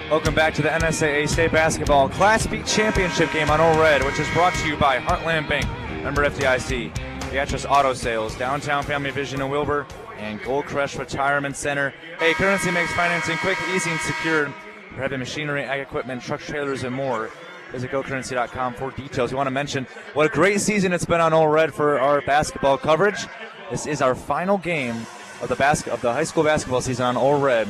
Welcome back to the NSAA State Basketball Class B Championship game on All Red, which is brought to you by Heartland Bank, member FDIC, Beatrice Auto Sales, Downtown Family Vision in Wilbur, and Gold Crush Retirement Center. Hey, Currency makes financing quick, easy, and secure for heavy machinery, ag equipment, truck trailers, and more. Visit GoCurrency.com for details. We want to mention what a great season it's been on All Red for our basketball coverage. This is our final game of the high school basketball season on All Red.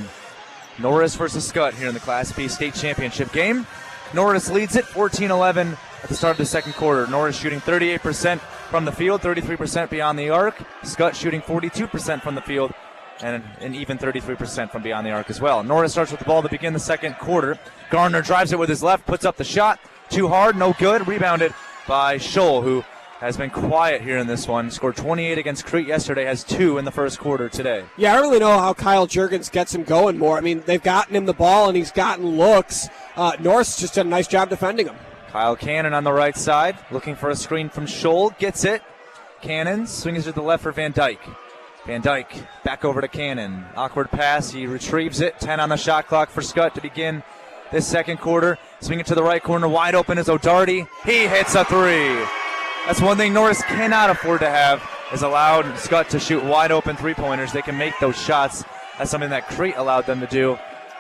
Norris versus Skutt here in the Class B State Championship game. Norris leads it 14-11 at the start of the second quarter. Norris shooting 38% from the field, 33% beyond the arc. Skutt shooting 42% from the field and an even 33% from beyond the arc as well. Norris starts with the ball to begin the second quarter. Garner drives it with his left, puts up the shot. Too hard, no good. Rebounded by Scholl, who has been quiet here in this one. Scored 28 against Crete yesterday, has 2 in the first quarter today. Yeah, I don't really know how Kyle Juergens gets him going more. I mean, they've gotten him the ball, and he's gotten looks. Norris just did a nice job defending him. Kyle Cannon on the right side, looking for a screen from Scholl. Gets it. Cannon swings it to the left for Van Dyke. Van Dyke back over to Cannon. Awkward pass. He retrieves it. 10 on the shot clock for Skutt to begin this second quarter. Swing it to the right corner. Wide open is O'Doherty. He hits a 3. That's one thing Norris cannot afford to have, is allowed Skutt to shoot wide open three-pointers. They can make those shots. That's something that Crete allowed them to do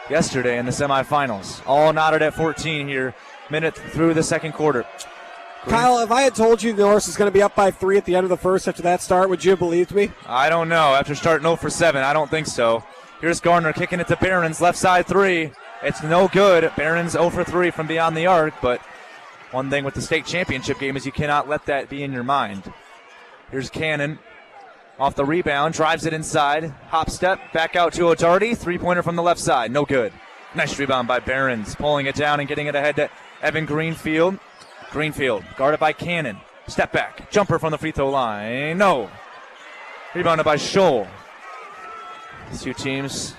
yesterday in the semifinals. All knotted at 14 here, minute through the second quarter. Kyle, if I had told you Norris is going to be up by 3 at the end of the first after that start, would you have believed me? I don't know. After starting 0 for 7, I don't think so. Here's Garner kicking it to Behrens, left side 3. It's no good. Behrens 0 for 3 from beyond the arc, but one thing with the state championship game is you cannot let that be in your mind. Here's Cannon off the rebound, drives it inside, hop step, back out to O'Doherty, three-pointer from the left side, no good. Nice rebound by Behrens, pulling it down and getting it ahead to Evan Greenfield. Greenfield guarded by Cannon, step back, jumper from the free throw line, no. Rebounded by Scholl. These two teams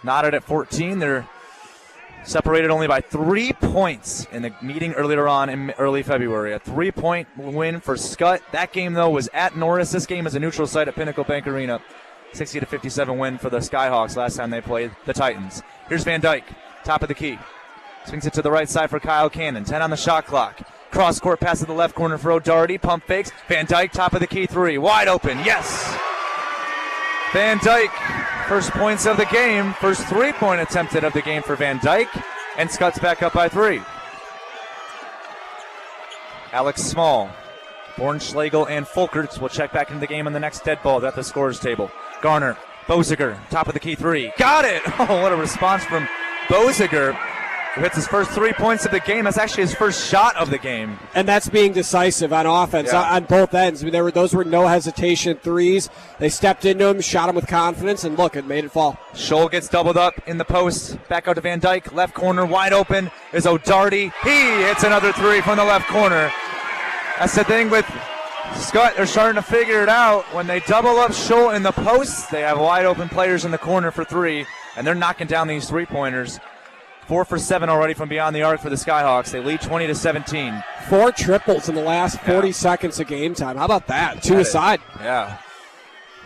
knotted at 14. They're separated only by 3 points in the meeting earlier on in early February. A 3-point win for Skutt. That game, though, was at Norris. This game is a neutral site at Pinnacle Bank Arena. 60-57 win for the Skyhawks last time they played the Titans. Here's Van Dyke, top of the key. Swings it to the right side for Kyle Cannon. 10 on the shot clock. Cross-court pass to the left corner for O'Doherty. Pump fakes. Van Dyke, top of the key, 3. Wide open, yes! Van Dyke, first points of the game. First 3-point attempted of the game for Van Dyke. And Skutt's back up by 3. Alex Small, Bornschlegel, and Folkerts will check back into the game on the next dead ball at the scorers table. Garner, Boziger, top of the key, 3. Got it! Oh, what a response from Boziger, who hits his first 3 points of the game. That's actually his first shot of the game. And that's being decisive on offense on both ends. I mean, those were no hesitation threes. They stepped into him, shot him with confidence, and look, it made it fall. Scholl gets doubled up in the post. Back out to Van Dyke. Left corner, wide open is O'Doherty. He hits another 3 from the left corner. That's the thing with Skutt. They're starting to figure it out. When they double up Scholl in the post, they have wide open players in the corner for 3, and they're knocking down these three-pointers. 4 for 7 already from beyond the arc for the Skyhawks. They lead 20-17. 4 triples in the last 40 seconds of game time. How about that? 2 aside. Yeah.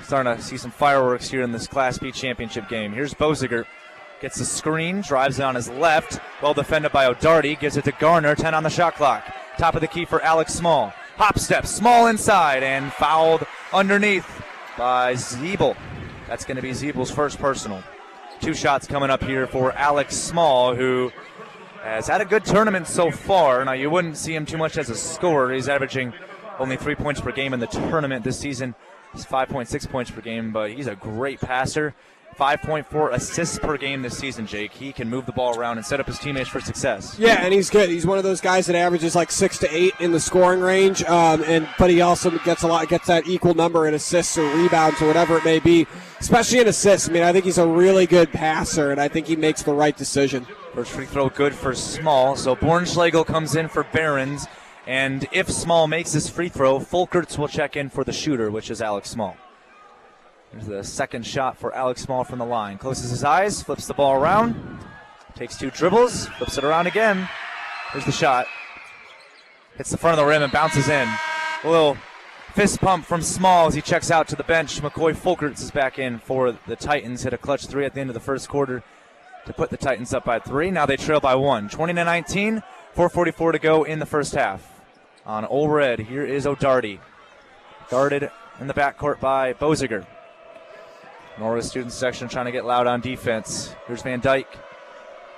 Starting to see some fireworks here in this Class B championship game. Here's Boziger. Gets the screen, drives it on his left. Well defended by O'Doherty. Gives it to Garner. 10 on the shot clock. Top of the key for Alex Small. Hop step. Small inside and fouled underneath by Zeeble. That's going to be Zeeble's first personal. 2 shots coming up here for Alex Small, who has had a good tournament so far. Now, you wouldn't see him too much as a scorer. He's averaging only 3 points per game in the tournament this season. He's 5.6 points per game, but he's a great passer. 5.4 assists per game this season, Jake. He can move the ball around and set up his teammates for success. Yeah, and he's good. He's one of those guys that averages like 6 to 8 in the scoring range, but he also gets that equal number in assists or rebounds or whatever it may be, especially in assists. I mean, I think he's a really good passer, and I think he makes the right decision. First free throw good for Small. So Bornschlegel comes in for Behrens, and if Small makes his free throw, Folkerts will check in for the shooter, which is Alex Small. There's the second shot for Alex Small from the line. Closes his eyes, flips the ball around, takes 2 dribbles, flips it around again. Here's the shot. Hits the front of the rim and bounces in. A little fist pump from Small as he checks out to the bench. McCoy Folkerts is back in for the Titans. Hit a clutch 3 at the end of the first quarter. to put the Titans up by 3. Now they trail by 1. 20-19, 4:44 to go in the first half. On Ole Red, here is O'Darty. Guarded in the backcourt by Boziger. Norris student section trying to get loud on defense. Here's Van Dyke.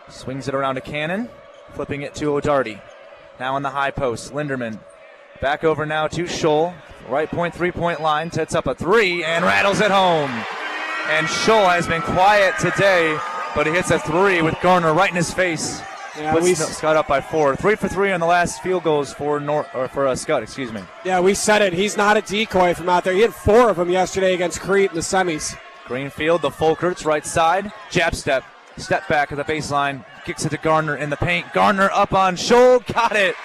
Swings it around to Cannon, flipping it to O'Darty. Now on the high post, Linderman. Back over now to Scholl. Right point, 3-point line. Sets up a 3 and rattles it home. And Scholl has been quiet today, but he hits a 3 with Garner right in his face. Yeah, Puts Skutt up by 4. 3 for 3 on the last field goals for Skutt, excuse me. Yeah, we said it. He's not a decoy from out there. He had 4 of them yesterday against Crete in the semis. Greenfield, the Folkerts, right side. Jab step. Step back at the baseline. Kicks it to Garner in the paint. Garner up on Scholl. Got it.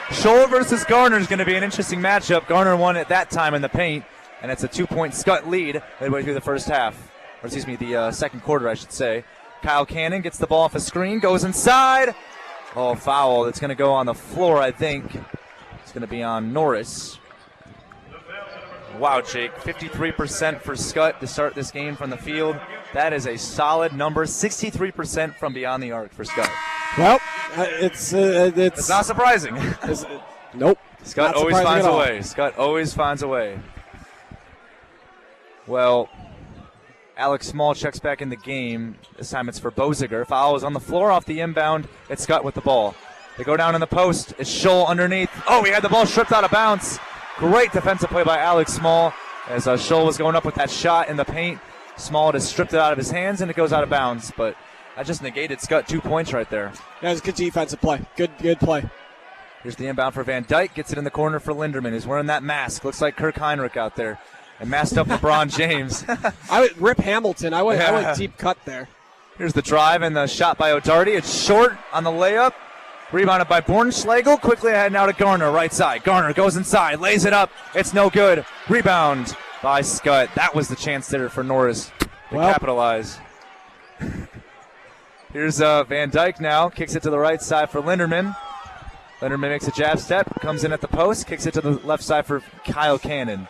Scholl versus Garner is going to be an interesting matchup. Garner won at that time in the paint, and it's a 2-point Skutt lead midway through the first half. Or excuse me, the second quarter, I should say. Kyle Cannon gets the ball off a screen, goes inside. Oh, foul. It's going to go on the floor, I think. It's going to be on Norris. Wow, Jake. 53% for Skutt to start this game from the field. That is a solid number. 63% from beyond the arc for Skutt. Well, it's not surprising. Nope. Skutt always finds a way. Skutt always finds a way. Well, Alex Small checks back in the game. This time it's for Boziger. Foul is on the floor off the inbound. It's Skutt with the ball. They go down in the post. It's Scholl underneath. Oh, he had the ball stripped out of bounds. Great defensive play by Alex Small as Scholl was going up with that shot in the paint. Small just stripped it out of his hands and it goes out of bounds. But that just negated Skutt 2 points right there. That was good defensive play. Good play. Here's the inbound for Van Dyke. Gets it in the corner for Linderman. He's wearing that mask. Looks like Kirk Heinrich out there. And masked up LeBron James. I would Rip Hamilton. I went deep cut there. Here's the drive and the shot by O'Darty. It's short on the layup. Rebounded by Bornschlegel. Quickly ahead now to Garner, right side. Garner goes inside, lays it up. It's no good. Rebound by Skutt. That was the chance there for Norris to capitalize. Here's Van Dyke now. Kicks it to the right side for Linderman. Linderman makes a jab step. Comes in at the post. Kicks it to the left side for Kyle Cannon.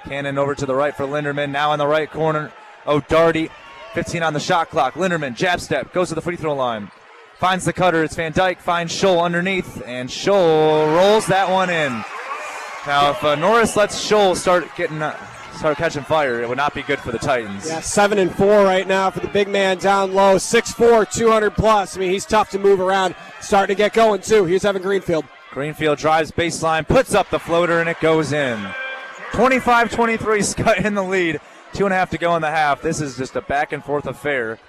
Cannon over to the right for Linderman. Now in the right corner. O'Darty. 15 on the shot clock. Linderman, jab step. Goes to the free throw line. Finds the cutter. It's Van Dyke. Finds Scholl underneath. And Scholl rolls that one in. Now, if Norris lets Scholl start catching fire, it would not be good for the Titans. Yeah, 7-4 right now for the big man down low. 6'4", 200+. I mean, he's tough to move around. Starting to get going, too. Here's Evan Greenfield. Greenfield drives baseline, puts up the floater, and it goes in. 25-23, Skutt in the lead. 2.5 to go in the half. This is just a back-and-forth affair.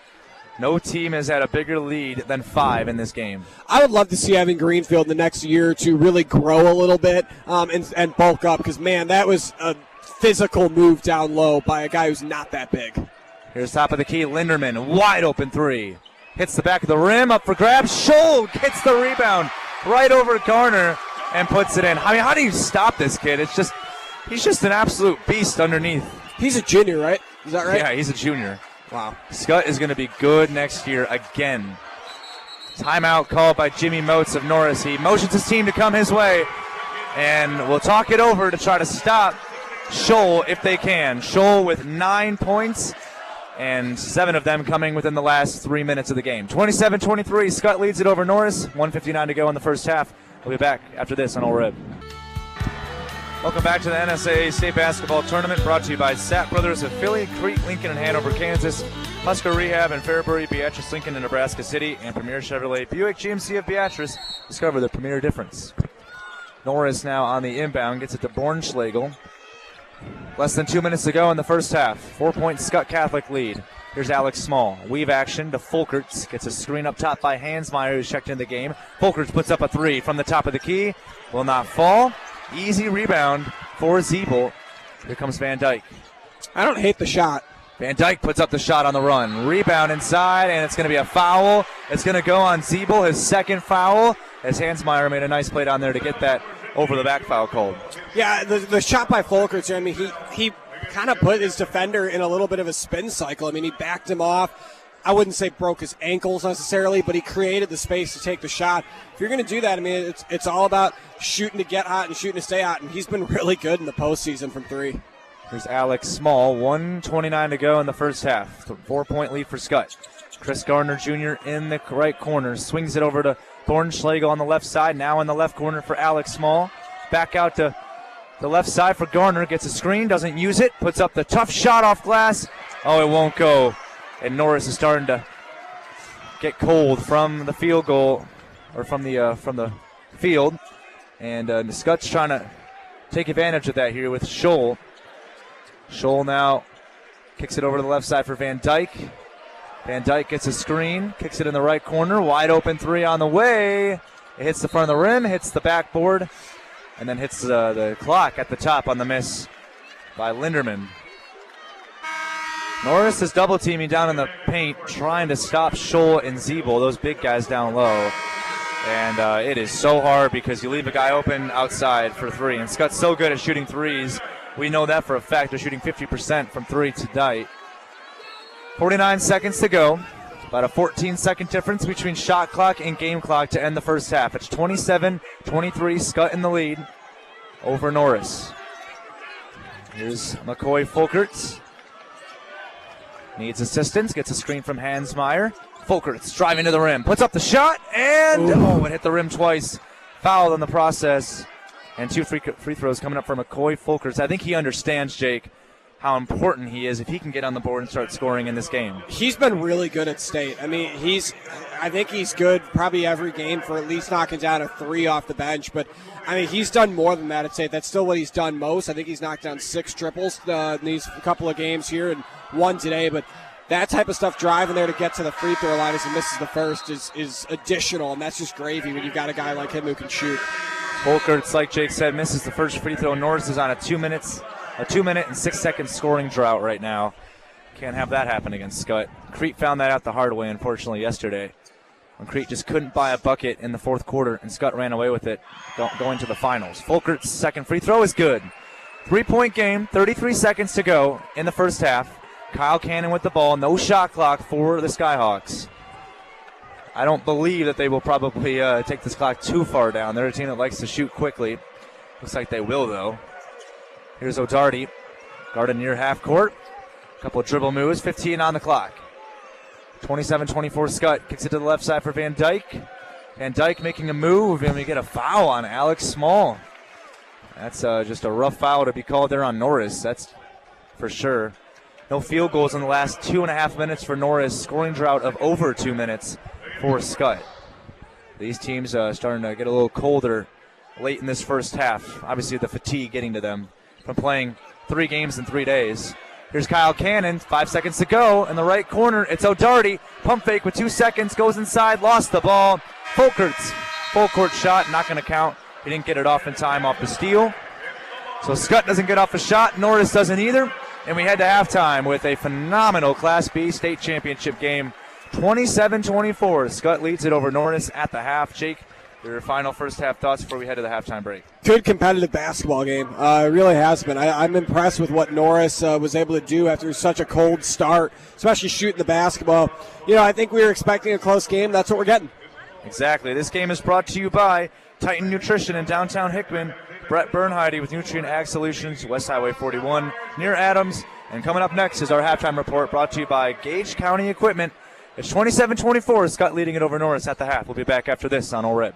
No team has had a bigger lead than 5 in this game. I would love to see Evan Greenfield in the next year or two really grow a little bit and bulk up because, man, that was a physical move down low by a guy who's not that big. Here's top of the key, Linderman, wide open 3. Hits the back of the rim, up for grabs. Scholl gets the rebound right over Garner and puts it in. I mean, how do you stop this kid? He's just an absolute beast underneath. He's a junior, right? Is that right? Yeah, he's a junior. Wow. Skutt is going to be good next year again. Timeout called by Jimmy Motes of Norris. He motions his team to come his way. And we'll talk it over to try to stop Scholl if they can. Scholl with 9 points and 7 of them coming within the last 3 minutes of the game. 27-23, Skutt leads it over Norris. 1:59 to go in the first half. We'll be back after this on Ole Red. Welcome back to the NSAA State Basketball Tournament, brought to you by Sapp Brothers of Philly, Crete, Lincoln, and Hanover, Kansas, Husker Rehab in Fairbury, Beatrice, Lincoln, and Nebraska City, and Premier Chevrolet Buick GMC of Beatrice. Discover the premier difference. Norris now on the inbound, gets it to Bornschlegel. Less than 2 minutes to go in the first half. 4-point Skutt Catholic lead. Here's Alex Small. Weave action to Folkerts. Gets a screen up top by Hansmeyer, who's checked in the game. Folkerts puts up a 3 from the top of the key. Will not fall. Easy rebound for Zeeble. Here comes Van Dyke. I don't hate the shot. Van Dyke puts up the shot on the run. Rebound inside, and it's going to be a foul. It's going to go on Zeeble, his second foul, as Hansmeyer made a nice play down there to get that over the back foul called. Yeah, the shot by Folkerts, I mean, he kind of put his defender in a little bit of a spin cycle. I mean, he backed him off. I wouldn't say broke his ankles necessarily, but he created the space to take the shot. If you're going to do that, I mean, it's all about shooting to get hot and shooting to stay hot, and he's been really good in the postseason from 3. Here's Alex Small, 1:29 to go in the first half. 4-point lead for Skutt. Chris Gardner Jr. in the right corner. Swings it over to Thornschlegel on the left side. Now in the left corner for Alex Small. Back out to the left side for Garner. Gets a screen, doesn't use it. Puts up the tough shot off glass. Oh, it won't go. And Norris is starting to get cold from the field goal, or from the field. And Skutt's trying to take advantage of that here with Scholl. Scholl now kicks it over to the left side for Van Dyke. Van Dyke gets a screen, kicks it in the right corner. Wide open three on the way. It hits the front of the rim, hits the backboard, and then hits the clock at the top on the miss by Linderman. Norris is double teaming down in the paint, trying to stop Scholl and Zeeble, those big guys down low. And it is so hard because you leave a guy open outside for three. And Skutt's so good at shooting threes. We know that for a fact. They're shooting 50% from three tonight. 49 seconds to go. About a 14-second difference between shot clock and game clock to end the first half. It's 27-23, Skutt in the lead over Norris. Here's McCoy Folkerts. Needs assistance, gets a screen from Hansmeyer. Folkerts driving to the rim, puts up the shot, and it hit the rim twice. Fouled in the process. And two free throws coming up for McCoy Folkerts. I think he understands, Jake, how important he is if he can get on the board and start scoring in this game. He's been really good at State. I mean, I think he's good probably every game for at least knocking down a three off the bench. But, I mean, he's done more than that at State. That's still what he's done most. I think he's knocked down 6 triples in these couple of games here and 1 today. But that type of stuff, driving there to get to the free throw line as he misses the first, is additional. And that's just gravy when you've got a guy like him who can shoot. Folkerts, like Jake said, misses the first free throw. Norris is on a 2 minute and 6 second scoring drought right now. Can't have that happen against Skutt. Crete found that out the hard way, unfortunately, yesterday, when Crete just couldn't buy a bucket in the fourth quarter, and Skutt ran away with it going to the finals. Folkerts' second free throw is good. 3-point game, 33 seconds to go in the first half. Kyle Cannon with the ball, no shot clock for the Skyhawks. I don't believe that they will probably take this clock too far down. They're a team that likes to shoot quickly. Looks like they will, though. Here's O'Darty, guarded near half court. A couple of dribble moves, 15 on the clock. 27-24 Skutt, kicks it to the left side for Van Dyke. Van Dyke making a move, and we get a foul on Alex Small. That's just a rough foul to be called there on Norris, that's for sure. No field goals in the last 2.5 minutes for Norris, scoring drought of over 2 minutes for Skutt. These teams starting to get a little colder late in this first half. Obviously the fatigue getting to them from playing 3 games in 3 days. Here's Kyle Cannon, 5 seconds to go. In the right corner, it's O'Darty. Pump fake with 2 seconds, goes inside, lost the ball. Folkerts, full court shot, not going to count. He didn't get it off in time off the steal. So Skutt doesn't get off a shot, Norris doesn't either. And we head to halftime with a phenomenal Class B state championship game. 27-24, Skutt leads it over Norris at the half. Jake, your final first half thoughts before we head to the halftime break. Good competitive basketball game. It really has been. I'm impressed with what Norris was able to do after such a cold start, especially shooting the basketball. You know, I think we were expecting a close game. That's what we're getting. Exactly. This game is brought to you by Titan Nutrition in downtown Hickman. Brett Bernheide with Nutrient Ag Solutions, West Highway 41, near Adams. And coming up next is our halftime report brought to you by Gage County Equipment. It's 27-24, Skutt leading it over Norris at the half. We'll be back after this on All Red.